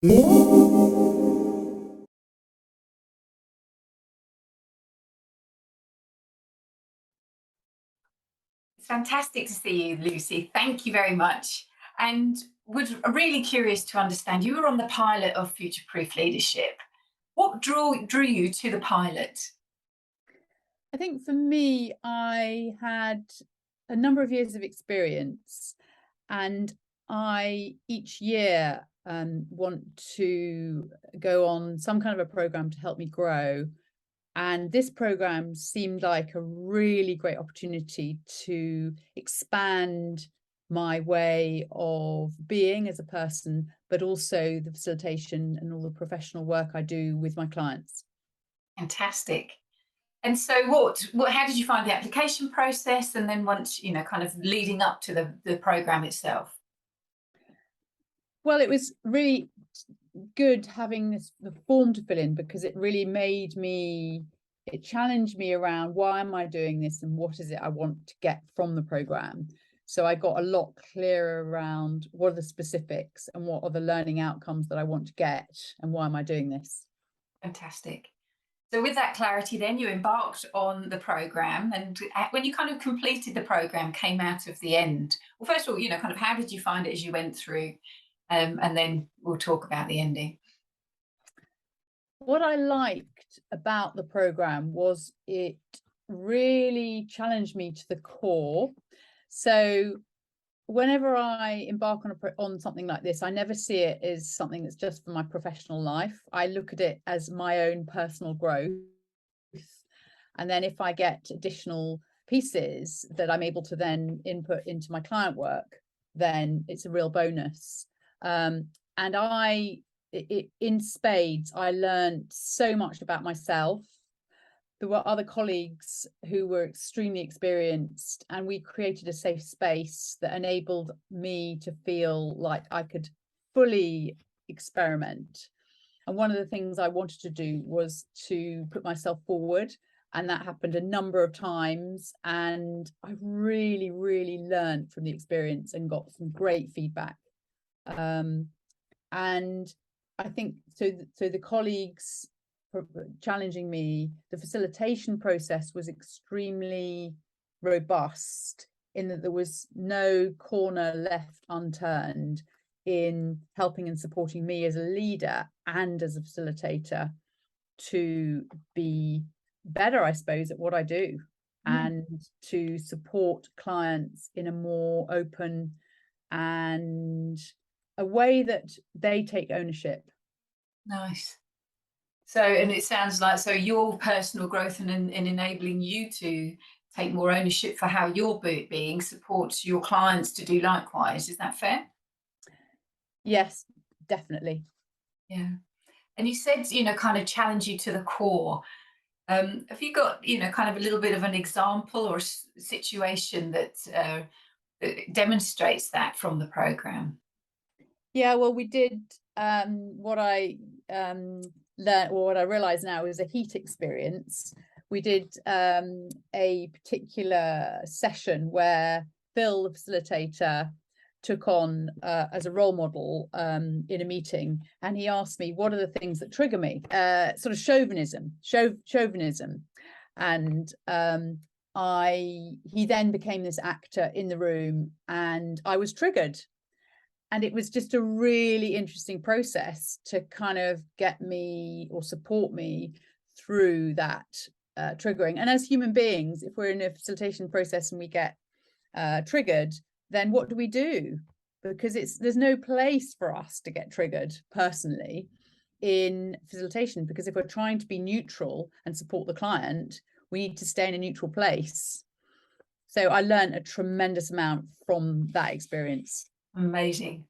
It's fantastic to see you, Lucy. Thank you very much. And was really curious to understand, you were on the pilot of Future Proof Leadership. What drew you to the pilot? I think for me, I had a number of years of experience, and I each year want to go on some kind of a program to help me grow. And this program seemed like a really great opportunity to expand my way of being as a person, but also the facilitation and all the professional work I do with my clients. Fantastic. And so how did you find the application process, and then once, kind of leading up to the program itself? Well, it was really good having the form to fill in, because it really it challenged me around why am I doing this and what is it I want to get from the program. So I got a lot clearer around what are the specifics and what are the learning outcomes that I want to get and why am I doing this. Fantastic. So with that clarity, then you embarked on the program, and when you kind of completed the program, came out of the end. Well, first of all, kind of how did you find it as you went through, and then we'll talk about the ending. What I liked about the program was it really challenged me to the core. So whenever I embark on something like this, I never see it as something that's just for my professional life. I look at it as my own personal growth. And then if I get additional pieces that I'm able to then input into my client work, then it's a real bonus. And in spades, I learned so much about myself. There were other colleagues who were extremely experienced, and we created a safe space that enabled me to feel like I could fully experiment. And one of the things I wanted to do was to put myself forward, and that happened a number of times. And I really, really learned from the experience and got some great feedback. And I think so the colleagues challenging me, the facilitation process was extremely robust in that there was no corner left unturned in helping and supporting me as a leader and as a facilitator to be better, I suppose, at what I do, and to support clients in a more open and a way that they take ownership. Nice. So, and it sounds like, so your personal growth and enabling you to take more ownership for how you're being supports your clients to do likewise. Is that fair? Yes, definitely. Yeah. And you said, kind of challenge you to the core. Have you got, kind of a little bit of an example or a situation that demonstrates that from the program? Yeah, well, we did what I learned, or what I realize now, is a heat experience. We did a particular session where Phil, the facilitator, took on as a role model in a meeting, and he asked me, what are the things that trigger me? Sort of chauvinism. And he then became this actor in the room, and I was triggered. And it was just a really interesting process to kind of get me or support me through that triggering. And as human beings, if we're in a facilitation process and we get triggered, then what do we do? Because there's no place for us to get triggered personally in facilitation, because if we're trying to be neutral and support the client, we need to stay in a neutral place. So I learned a tremendous amount from that experience. Amazing.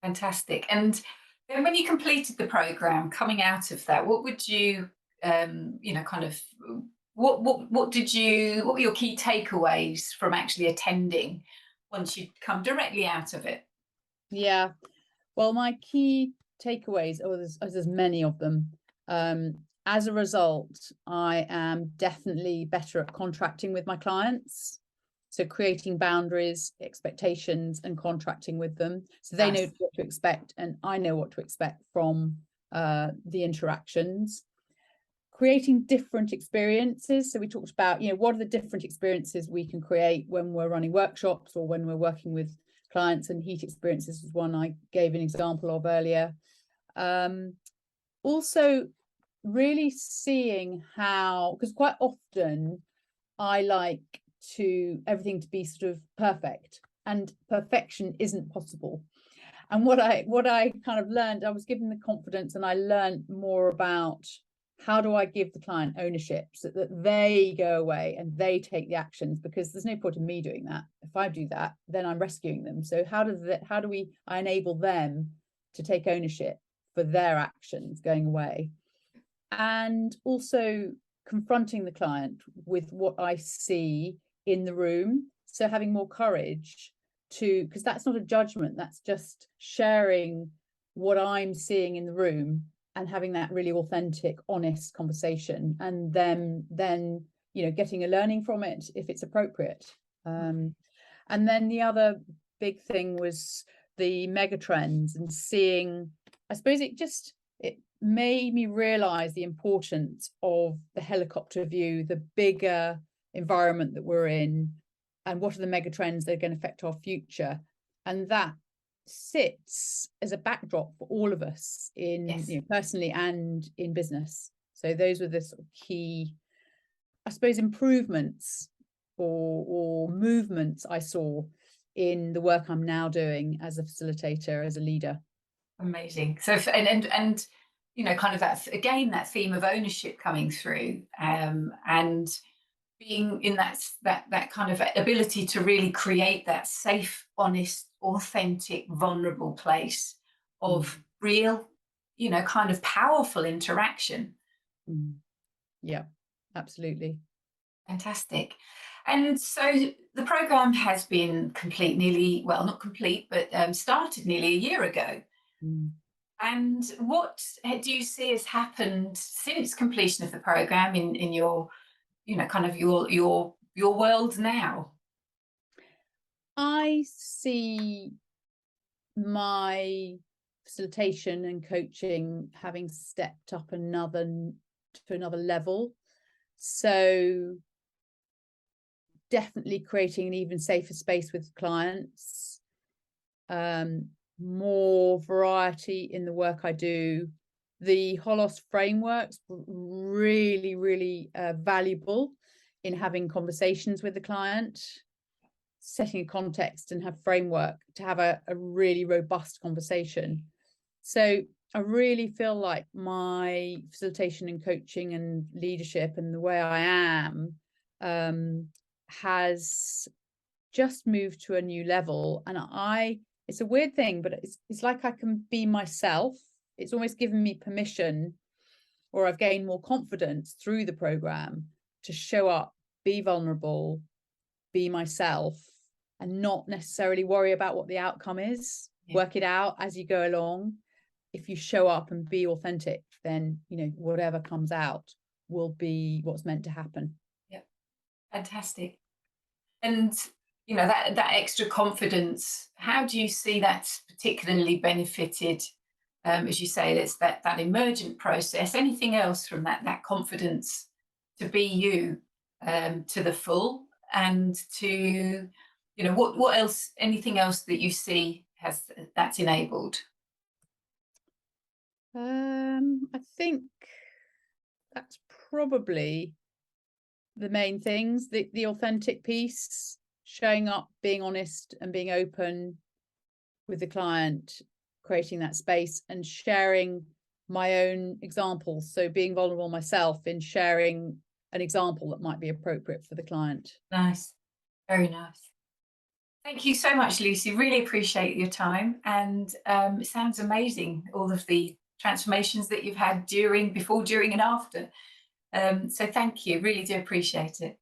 Fantastic. And then when you completed the program, coming out of that, what would you, kind of, what were your key takeaways from actually attending once you'd come directly out of it? Yeah, well, my key takeaways, there's many of them. As a result, I am definitely better at contracting with my clients. So creating boundaries, expectations, and contracting with them, so they know what to expect, and I know what to expect from the interactions. Creating different experiences. So we talked about, what are the different experiences we can create when we're running workshops or when we're working with clients, and heat experiences is one I gave an example of earlier. Also really seeing how, because quite often I like everything to be sort of perfect, and perfection isn't possible. And what I kind of learned, I was given the confidence, and I learned more about how do I give the client ownership so that they go away and they take the actions, because there's no point in me doing that. If I do that, then I'm rescuing them. So how do I enable them to take ownership for their actions going away? And also confronting the client with what I see in the room. So having more courage because that's not a judgment, that's just sharing what I'm seeing in the room and having that really authentic, honest conversation, and then getting a learning from it if it's appropriate. And then the other big thing was the mega trends, and seeing, I suppose it made me realize the importance of the helicopter view, the bigger environment that we're in, and what are the mega trends that are going to affect our future. And that sits as a backdrop for all of us in personally and in business. So those were the sort of key, I suppose, improvements or movements I saw in the work I'm now doing as a facilitator, as a leader. Amazing. So and kind of that theme of ownership coming through, and being in that kind of ability to really create that safe, honest, authentic, vulnerable place of real, kind of powerful interaction. Yeah, absolutely. Fantastic. And so the program has been not complete, but started nearly a year ago. And what do you see has happened since completion of the program in your kind of your world now? I see my facilitation and coaching having stepped up to another level. So definitely creating an even safer space with clients, more variety in the work I do. The Holos frameworks really, really valuable in having conversations with the client, setting a context and have framework to have a really robust conversation. So I really feel like my facilitation and coaching and leadership and the way I am has just moved to a new level. And it's a weird thing, but it's like I can be myself. It's almost given me permission, or I've gained more confidence through the program to show up, be vulnerable, be myself, and not necessarily worry about what the outcome is. Work it out as you go along. If you show up and be authentic, then whatever comes out will be what's meant to happen. Yeah, fantastic. And that extra confidence, how do you see that's particularly benefited, as you say, it's that emergent process? Anything else from that confidence to be you to the full, and to what else, anything else that you see that's enabled? I think that's probably the main things. The authentic piece, showing up, being honest and being open with the client, creating that space and sharing my own examples. So being vulnerable myself in sharing an example that might be appropriate for the client. Nice. Very nice. Thank you so much, Lucy. Really appreciate your time. And it sounds amazing, all of the transformations that you've had before, during and after. So thank you. Really do appreciate it.